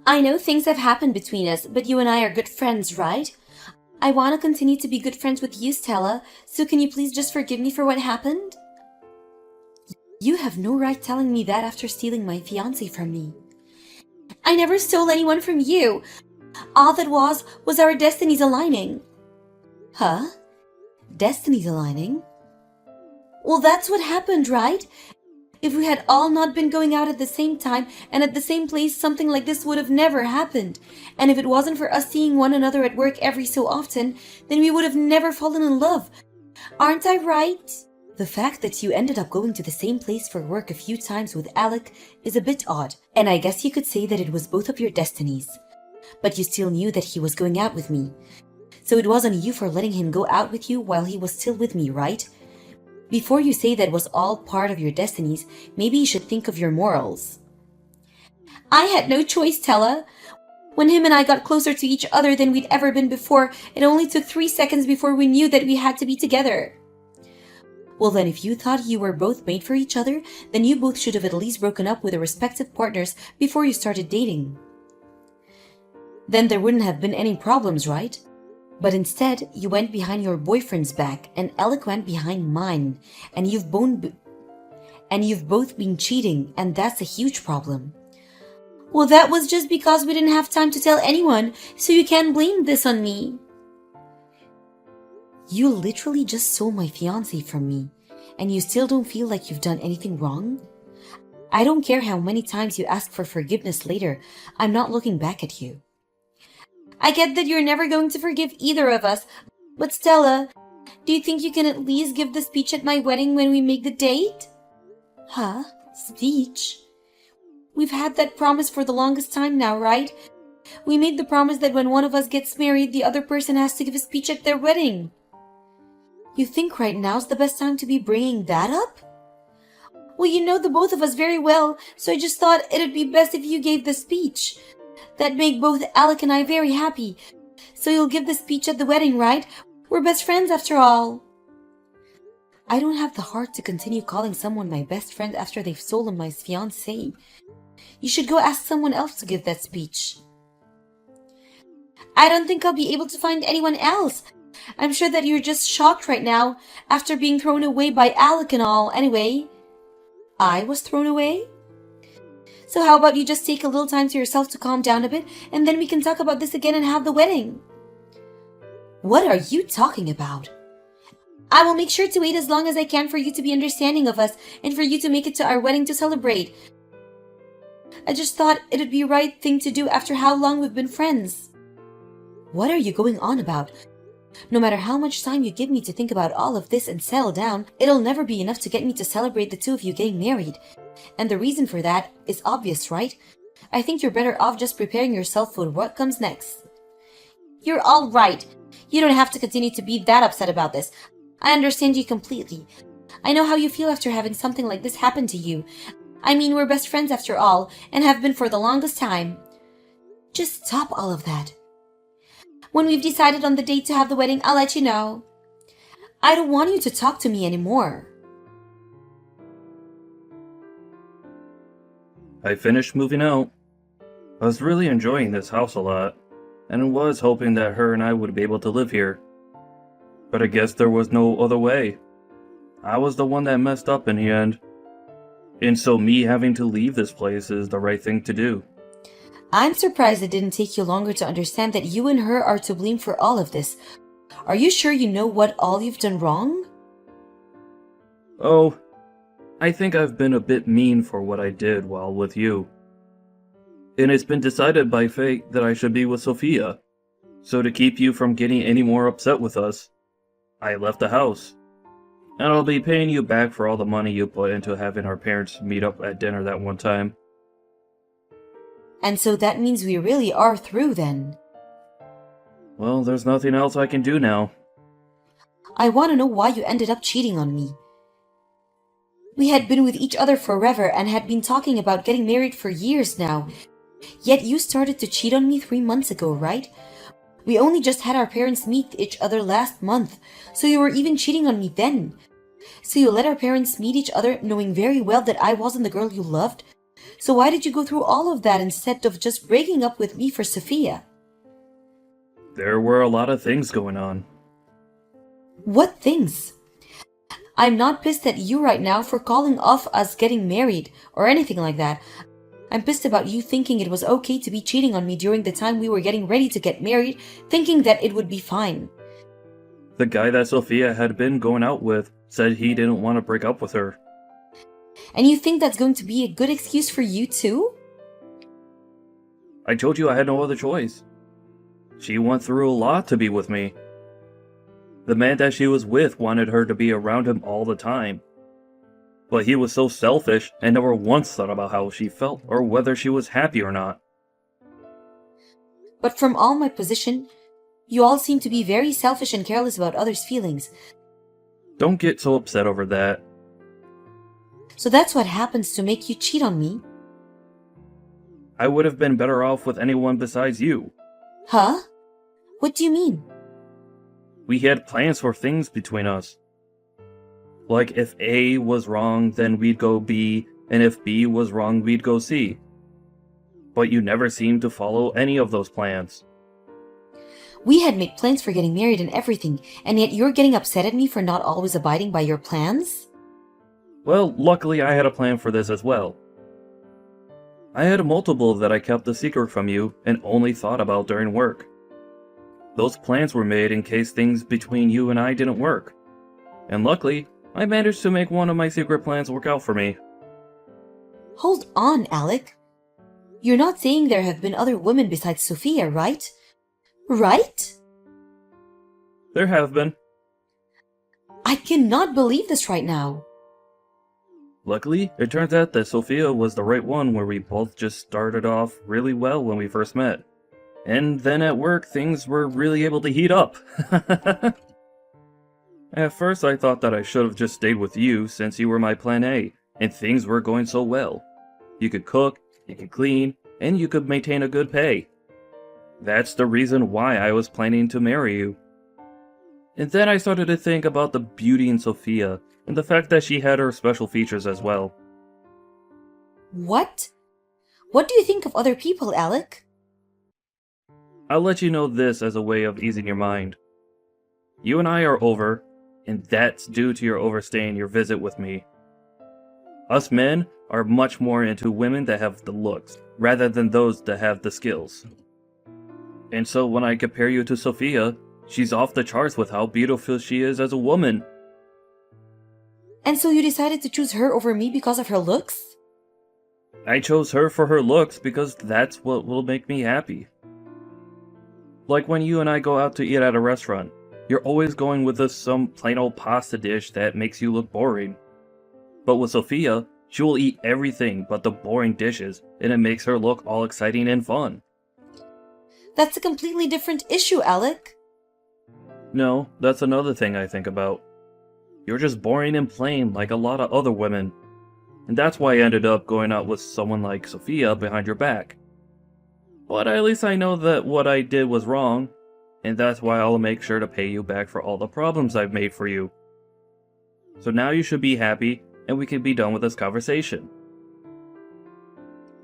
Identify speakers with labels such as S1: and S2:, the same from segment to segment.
S1: I know things have happened between us, but you and I are good friends, right? I want to continue to be good friends with you, Stella, so can you please just forgive me for what happened? You have no right telling me that after stealing my fiancé from me. I never stole anyone from you. All that was our destinies aligning. Huh? Destinies aligning? Well, that's what happened, right? If we had all not been going out at the same time and at the same place, something like this would have never happened. And if it wasn't for us seeing one another at work every so often, then we would have never fallen in love. Aren't I right? The fact that you ended up going to the same place for work a few times with Alec is a bit odd, and I guess you could say that it was both of your destinies. But you still knew that he was going out with me. So it wasn't you for letting him go out with you while he was still with me, right? Before you say that was all part of your destinies, maybe you should think of your morals. I had no choice, Tella. When him and I got closer to each other than we'd ever been before, it only took 3 seconds before we knew that we had to be together. Well then, if you thought you were both made for each other, then you both should have at least broken up with their respective partners before you started dating. Then there wouldn't have been any problems, right? But instead, you went behind your boyfriend's back, and Alec went behind mine, and you've both been cheating, and that's a huge problem. Well, that was just because we didn't have time to tell anyone, so you can't blame this on me. You literally just stole my fiancé from me, and you still don't feel like you've done anything wrong? I don't care how many times you ask for forgiveness later, I'm not looking back at you. I get that you're never going to forgive either of us, but Stella, do you think you can at least give the speech at my wedding when we make the date? Huh? Speech? We've had that promise for the longest time now, right? We made the promise that when one of us gets married, the other person has to give a speech at their wedding. You think right now's the best time to be bringing that up? Well, you know the both of us very well, so I just thought it'd be best if you gave the speech. That'd make both Alec and I very happy. So you'll give the speech at the wedding, right? We're best friends after all. I don't have the heart to continue calling someone my best friend after they've stolen my fiancé. You should go ask someone else to give that speech. I don't think I'll be able to find anyone else. I'm sure that you're just shocked right now after being thrown away by Alec and all. Anyway, I was thrown away? So how about you just take a little time to yourself to calm down a bit, and then we can talk about this again and have the wedding. What are you talking about? I will make sure to wait as long as I can for you to be understanding of us and for you to make it to our wedding to celebrate. I just thought it'd be the right thing to do after how long we've been friends. What are you going on about? No matter how much time you give me to think about all of this and settle down, it'll never be enough to get me to celebrate the two of you getting married. And the reason for that is obvious, right? I think you're better off just preparing yourself for what comes next. You're all right. You don't have to continue to be that upset about this. I understand you completely. I know how you feel after having something like this happen to you. I mean, we're best friends after all, and have been for the longest time. Just stop all of that. When we've decided on the date to have the wedding, I'll let you know. I don't want you to talk to me anymore.
S2: I finished moving out. I was really enjoying this house a lot, and was hoping that her and I would be able to live here. But I guess there was no other way. I was the one that messed up in the end. And so me having to leave this place is the right thing to do.
S1: I'm surprised it didn't take you longer to understand that you and her are to blame for all of this. Are you sure you know what all you've done wrong?
S2: Oh, I think I've been a bit mean for what I did while with you. And it's been decided by fate that I should be with Sophia. So to keep you from getting any more upset with us, I left the house. And I'll be paying you back for all the money you put into having our parents meet up at dinner that one time.
S1: And so that means we really are through then.
S2: Well, there's nothing else I can do now.
S1: I want to know why you ended up cheating on me. We had been with each other forever and had been talking about getting married for years now. Yet you started to cheat on me 3 months ago, right? We only just had our parents meet each other last month, so you were even cheating on me then. So you let our parents meet each other knowing very well that I wasn't the girl you loved? So why did you go through all of that instead of just breaking up with me for Sophia?
S2: There were a lot of things going on.
S1: What things? I'm not pissed at you right now for calling off us getting married or anything like that. I'm pissed about you thinking it was okay to be cheating on me during the time we were getting ready to get married, thinking that it would be fine.
S2: The guy that Sophia had been going out with said he didn't want to break up with her.
S1: And you think that's going to be a good excuse for you too?
S2: I told you I had no other choice. She went through a lot to be with me. The man that she was with wanted her to be around him all the time. But he was so selfish and never once thought about how she felt or whether she was happy or not.
S1: But from all my position, you all seem to be very selfish and careless about others' feelings.
S2: Don't get so upset over that.
S1: So that's what happens to make you cheat on me?
S2: I would have been better off with anyone besides you.
S1: Huh? What do you mean?
S2: We had plans for things between us. Like if A was wrong, then we'd go B, and if B was wrong, we'd go C. But you never seemed to follow any of those plans.
S1: We had made plans for getting married and everything, and yet you're getting upset at me for not always abiding by your plans?
S2: Well, luckily I had a plan for this as well. I had multiple that I kept a secret from you and only thought about during work. Those plans were made in case things between you and I didn't work. And luckily, I managed to make one of my secret plans work out for me.
S1: Hold on, Alec. You're not saying there have been other women besides Sophia, right? Right?
S2: There have been.
S1: I cannot believe this right now.
S2: Luckily, it turns out that Sophia was the right one where we both just started off really well when we first met. And then at work, things were really able to heat up. At first, I thought that I should have just stayed with you since you were my plan A, and things were going so well. You could cook, you could clean, and you could maintain a good pay. That's the reason why I was planning to marry you. And then I started to think about the beauty in Sophia, and the fact that she had her special features as well.
S1: What? What do you think of other people, Alec?
S2: I'll let you know this as a way of easing your mind. You and I are over, and that's due to your overstaying your visit with me. Us men are much more into women that have the looks, rather than those that have the skills. And so when I compare you to Sophia, she's off the charts with how beautiful she is as a woman.
S1: And so you decided to choose her over me because of her looks?
S2: I chose her for her looks because that's what will make me happy. Like when you and I go out to eat at a restaurant, you're always going with us some plain old pasta dish that makes you look boring. But with Sophia, she will eat everything but the boring dishes, and it makes her look all exciting and fun.
S1: That's a completely different issue, Alec.
S2: No, that's another thing I think about. You're just boring and plain like a lot of other women. And that's why I ended up going out with someone like Sophia behind your back. But at least I know that what I did was wrong, and that's why I'll make sure to pay you back for all the problems I've made for you. So now you should be happy, and we can be done with this conversation.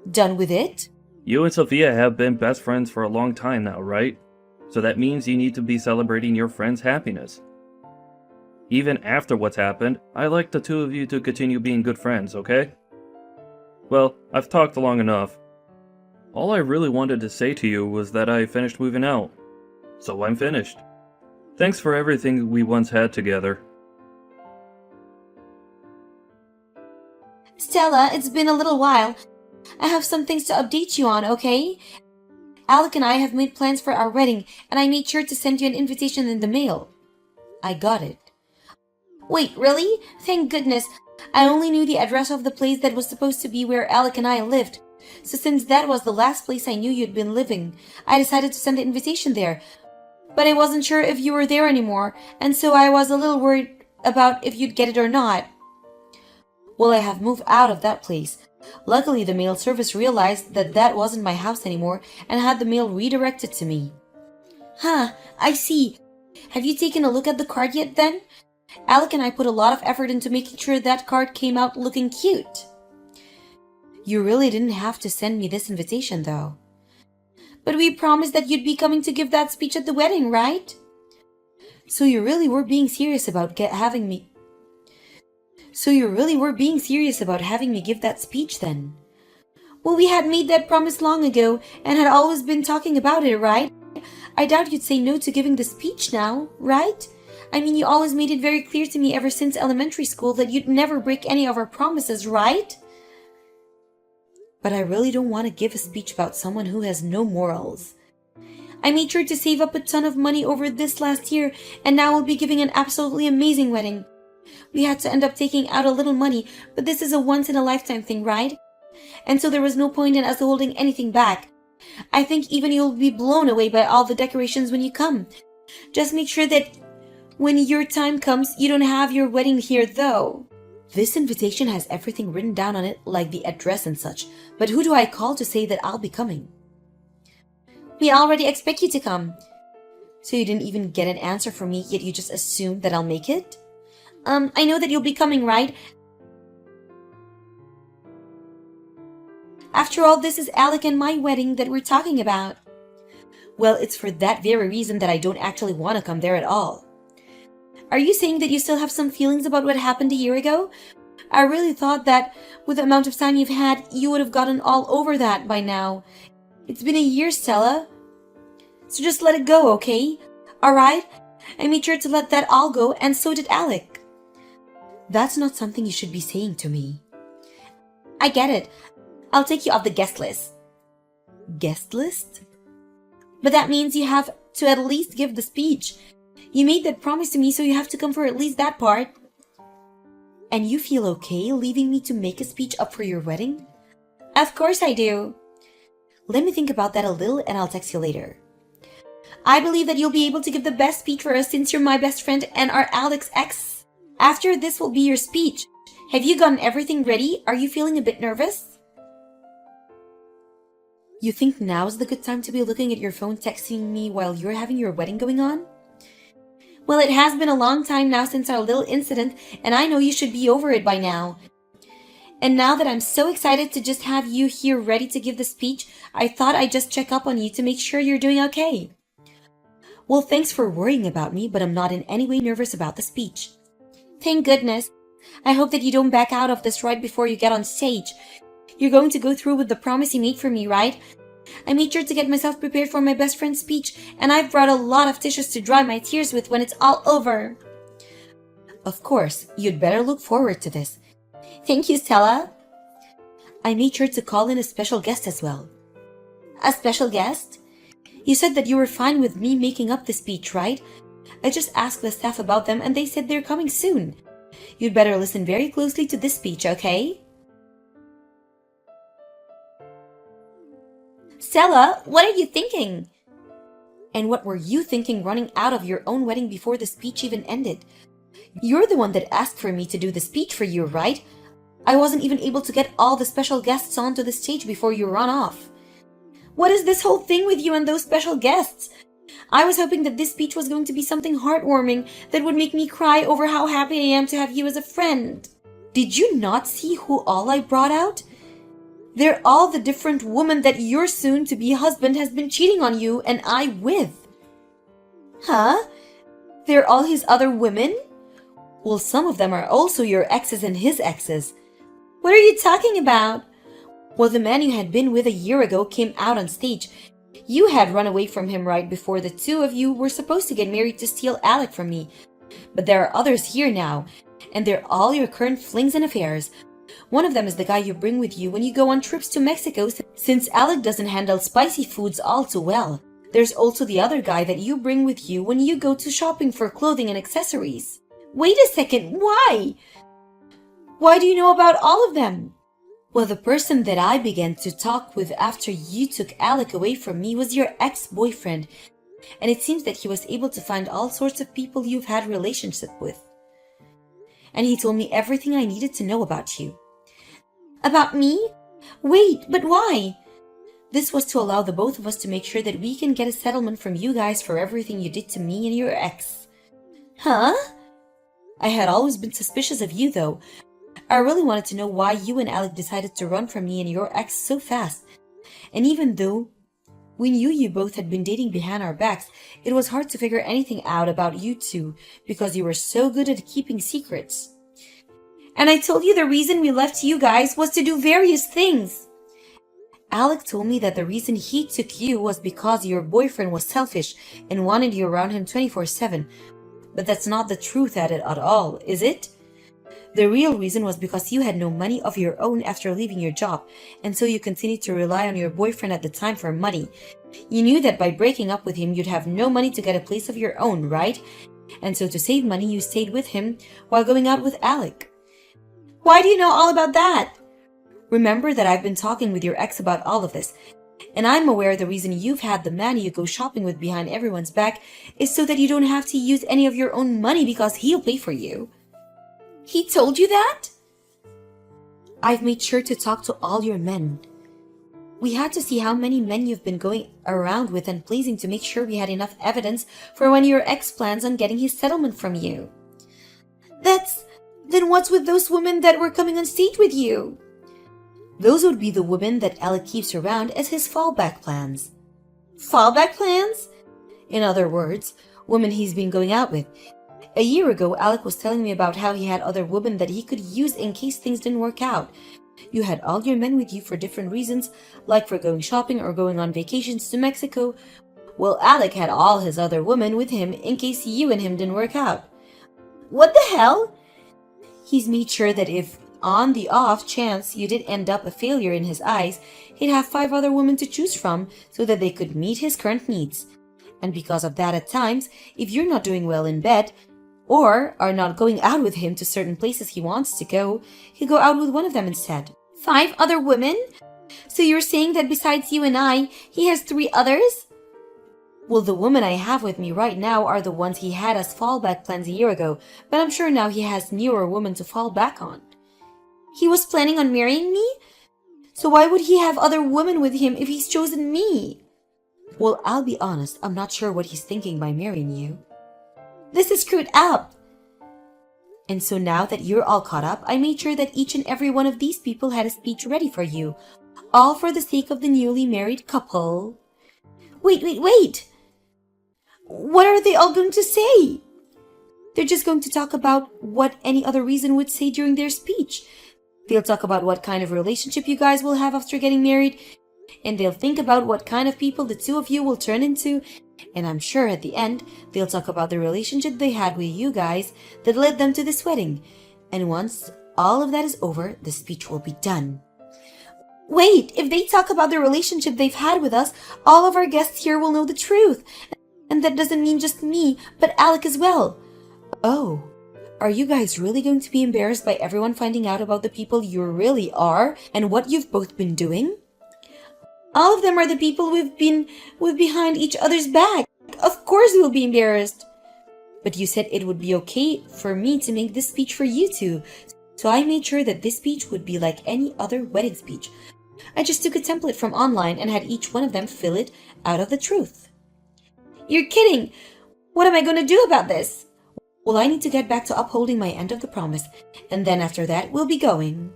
S1: Done with it?
S2: You and Sophia have been best friends for a long time now, right? So that means you need to be celebrating your friend's happiness. Even after what's happened, I like the two of you to continue being good friends, okay? Well, I've talked long enough. All I really wanted to say to you was that I finished moving out. So I'm finished. Thanks for everything we once had together.
S1: Stella, it's been a little while. I have some things to update you on, okay? Alec and I have made plans for our wedding, and I made sure to send you an invitation in the mail. I got it. Wait, really? Thank goodness. I only knew the address of the place that was supposed to be where Alec and I lived. So since that was the last place I knew you'd been living, I decided to send the invitation there. But I wasn't sure if you were there anymore, and so I was a little worried about if you'd get it or not. Well, I have moved out of that place. Luckily, the mail service realized that that wasn't my house anymore and had the mail redirected to me. Huh, I see. Have you taken a look at the card yet then? Alec and I put a lot of effort into making sure that card came out looking cute. You really didn't have to send me this invitation, though. But we promised that you'd be coming to give that speech at the wedding, right? So you really were being serious about having me give that speech then? Well, we had made that promise long ago and had always been talking about it, right? I doubt you'd say no to giving the speech now, right? I mean, you always made it very clear to me ever since elementary school that you'd never break any of our promises, right? But I really don't want to give a speech about someone who has no morals. I made sure to save up a ton of money over this last year, and now we'll be giving an absolutely amazing wedding. We had to end up taking out a little money, but this is a once-in-a-lifetime thing, right? And so there was no point in us holding anything back. I think even you'll be blown away by all the decorations when you come. Just make sure that when your time comes, you don't have your wedding here, though. This invitation has everything written down on it, like the address and such, but who do I call to say that I'll be coming? We already expect you to come. So you didn't even get an answer from me, yet you just assumed that I'll make it? I know that you'll be coming, right? After all, this is Alec and my wedding that we're talking about. Well, it's for that very reason that I don't actually want to come there at all. Are you saying that you still have some feelings about what happened a year ago? I really thought that with the amount of time you've had, you would have gotten all over that by now. It's been a year, Stella. So just let it go, okay? Alright? I made sure to let that all go, and so did Alec. That's not something you should be saying to me. I get it. I'll take you off the guest list. Guest list? But that means you have to at least give the speech. You made that promise to me, so you have to come for at least that part. And you feel okay leaving me to make a speech up for your wedding? Of course I do. Let me think about that a little and I'll text you later. I believe that you'll be able to give the best speech for us since you're my best friend and are Alec's ex. After this will be your speech. Have you gotten everything ready? Are you feeling a bit nervous? You think now's the good time to be looking at your phone texting me while you're having your wedding going on? Well, it has been a long time now since our little incident, and I know you should be over it by now. And now that I'm so excited to just have you here ready to give the speech, I thought I'd just check up on you to make sure you're doing okay. Well, thanks for worrying about me, but I'm not in any way nervous about the speech. Thank goodness. I hope that you don't back out of this right before you get on stage. You're going to go through with the promise you made for me, right? I made sure to get myself prepared for my best friend's speech, and I've brought a lot of tissues to dry my tears with when it's all over. Of course, you'd better look forward to this. Thank you, Stella. I made sure to call in a special guest as well. A special guest? You said that you were fine with me making up the speech, right? I just asked the staff about them and they said they're coming soon. You'd better listen very closely to this speech, okay? Stella, what are you thinking? And what were you thinking running out of your own wedding before the speech even ended? You're the one that asked for me to do the speech for you, right? I wasn't even able to get all the special guests onto the stage before you run off. What is this whole thing with you and those special guests? I was hoping that this speech was going to be something heartwarming that would make me cry over how happy I am to have you as a friend. Did you not see who all I brought out? They're all the different women that your soon-to-be husband has been cheating on you and I with. Huh? They're all his other women? Well, some of them are also your exes and his exes. What are you talking about? Well, the man you had been with a year ago came out on stage. You had run away from him right before the two of you were supposed to get married to steal Alec from me. But there are others here now, and they're all your current flings and affairs. One of them is the guy you bring with you when you go on trips to Mexico, since Alec doesn't handle spicy foods all too well. There's also the other guy that you bring with you when you go to shopping for clothing and accessories. Wait a second, why? Why do you know about all of them? Well, the person that I began to talk with after you took Alec away from me was your ex-boyfriend, and it seems that he was able to find all sorts of people you've had relationship with. And he told me everything I needed to know about you. About me? Wait, but why? This was to allow the both of us to make sure that we can get a settlement from you guys for everything you did to me and your ex. Huh? I had always been suspicious of you, though. I really wanted to know why you and Alec decided to run from me and your ex so fast. And even though we knew you both had been dating behind our backs, it was hard to figure anything out about you two because you were so good at keeping secrets. And I told you the reason we left you guys was to do various things. Alec told me that the reason he took you was because your boyfriend was selfish and wanted you around him 24/7. But that's not the truth at it at all, is it? The real reason was because you had no money of your own after leaving your job, and so you continued to rely on your boyfriend at the time for money. You knew that by breaking up with him, you'd have no money to get a place of your own, right? And so to save money, you stayed with him while going out with Alec. Why do you know all about that? Remember that I've been talking with your ex about all of this, and I'm aware the reason you've had the man you go shopping with behind everyone's back is so that you don't have to use any of your own money because he'll pay for you. He told you that? I've made sure to talk to all your men. We had to see how many men you've been going around with and pleasing to make sure we had enough evidence for when your ex plans on getting his settlement from you. Then what's with those women that were coming on stage with you? Those would be the women that Alec keeps around as his fallback plans. Fallback plans? In other words, women he's been going out with. A year ago, Alec was telling me about how he had other women that he could use in case things didn't work out. You had all your men with you for different reasons, like for going shopping or going on vacations to Mexico. Well, Alec had all his other women with him in case you and him didn't work out. What the hell? He's made sure that if on the off chance you did end up a failure in his eyes, he'd have 5 other women to choose from so that they could meet his current needs. And because of that, at times, if you're not doing well in bed, or are not going out with him to certain places he wants to go, he'll go out with one of them instead. 5 other women? So you're saying that besides you and I, he has 3 others? Well, the women I have with me right now are the ones he had as fallback plans a year ago, but I'm sure now he has newer women to fall back on. He was planning on marrying me? So why would he have other women with him if he's chosen me? Well, I'll be honest, I'm not sure what he's thinking by marrying you. This is screwed up. And so now that you're all caught up, I made sure that each and every one of these people had a speech ready for you, all for the sake of the newly married couple. Wait! What are they all going to say? They're just going to talk about what any other reason would say during their speech. They'll talk about what kind of relationship you guys will have after getting married, and they'll think about what kind of people the two of you will turn into, and I'm sure at the end, they'll talk about the relationship they had with you guys that led them to this wedding. And once all of that is over, the speech will be done. Wait, if they talk about the relationship they've had with us, all of our guests here will know the truth. And that doesn't mean just me, but Alec as well. Oh, are you guys really going to be embarrassed by everyone finding out about the people you really are and what you've both been doing? All of them are the people we've been with behind each other's back. Of course we'll be embarrassed. But you said it would be okay for me to make this speech for you two. So I made sure that this speech would be like any other wedding speech. I just took a template from online and had each one of them fill it out of the truth. You're kidding! What am I going to do about this? Well, I need to get back to upholding my end of the promise, and then after that, we'll be going.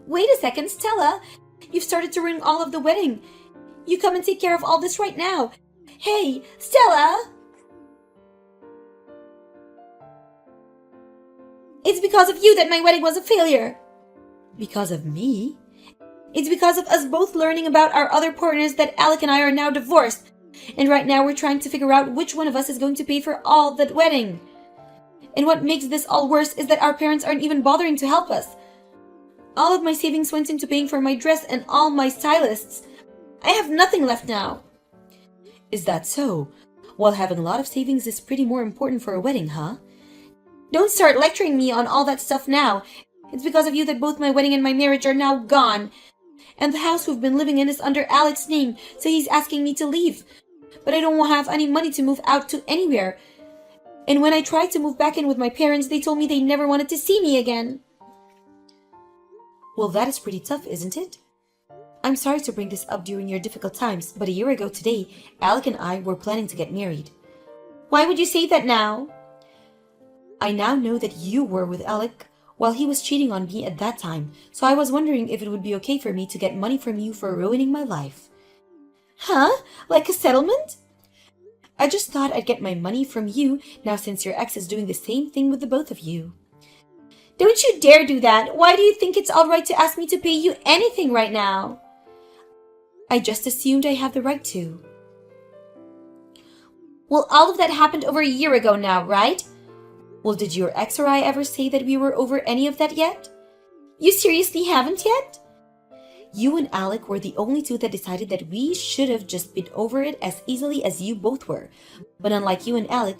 S1: Wait a second, Stella! You've started to ruin all of the wedding. You come and take care of all this right now. Hey, Stella! It's because of you that my wedding was a failure. Because of me? It's because of us both learning about our other partners that Alec and I are now divorced. And right now we're trying to figure out which one of us is going to pay for all that wedding. And what makes this all worse is that our parents aren't even bothering to help us. All of my savings went into paying for my dress and all my stylists. I have nothing left now. Is that so? Well, having a lot of savings is pretty more important for a wedding, huh? Don't start lecturing me on all that stuff now. It's because of you that both my wedding and my marriage are now gone. And the house we've been living in is under Alec's name, so he's asking me to leave. But I don't have any money to move out to anywhere. And when I tried to move back in with my parents, they told me they never wanted to see me again. Well, that is pretty tough, isn't it? I'm sorry to bring this up during your difficult times, but a year ago today, Alec and I were planning to get married. Why would you say that now? I now know that you were with Alec while he was cheating on me at that time, so I was wondering if it would be okay for me to get money from you for ruining my life. Huh? Like a settlement? I just thought I'd get my money from you now since your ex is doing the same thing with the both of you. Don't you dare do that! Why do you think it's alright to ask me to pay you anything right now? I just assumed I have the right to. Well, all of that happened over a year ago now, right? Well, did your ex or I ever say that we were over any of that yet? You seriously haven't yet? You and Alec were the only two that decided that we should have just been over it as easily as you both were. But unlike you and Alec,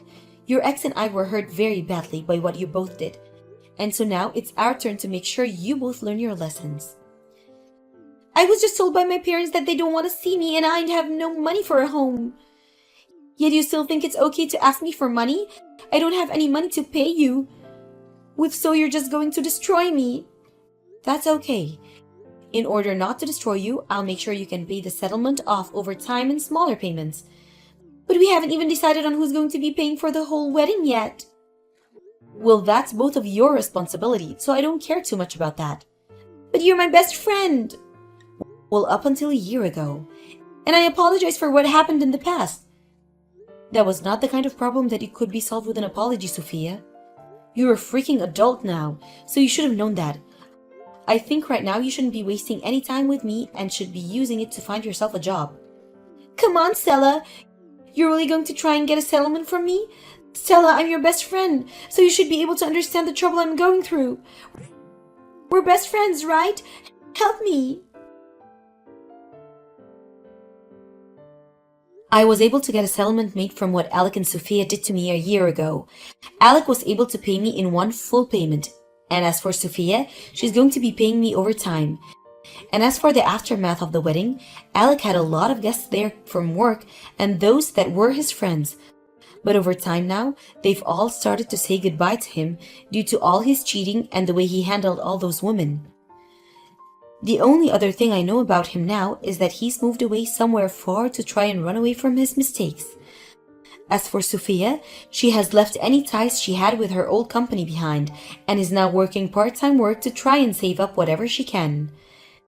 S1: your ex and I were hurt very badly by what you both did. And so now it's our turn to make sure you both learn your lessons. I was just told by my parents that they don't want to see me and I have no money for a home. Yet you still think it's okay to ask me for money? I don't have any money to pay you. If so, you're just going to destroy me. That's okay. In order not to destroy you, I'll make sure you can pay the settlement off over time in smaller payments. But we haven't even decided on who's going to be paying for the whole wedding yet. Well, that's both of your responsibility, so I don't care too much about that. But you're my best friend. Well, up until a year ago. And I apologize for what happened in the past. That was not the kind of problem that it could be solved with an apology, Sophia. You're a freaking adult now, so you should have known that. I think right now you shouldn't be wasting any time with me and should be using it to find yourself a job. Come on, Stella. You're really going to try and get a settlement from me? Stella, I'm your best friend, so you should be able to understand the trouble I'm going through. We're best friends, right? Help me. I was able to get a settlement made from what Alec and Sophia did to me a year ago. Alec was able to pay me in one full payment. And as for Sophia, she's going to be paying me over time. And as for the aftermath of the wedding, Alec had a lot of guests there from work and those that were his friends. But over time now, they've all started to say goodbye to him due to all his cheating and the way he handled all those women. The only other thing I know about him now is that he's moved away somewhere far to try and run away from his mistakes. As for Sophia, she has left any ties she had with her old company behind and is now working part-time work to try and save up whatever she can.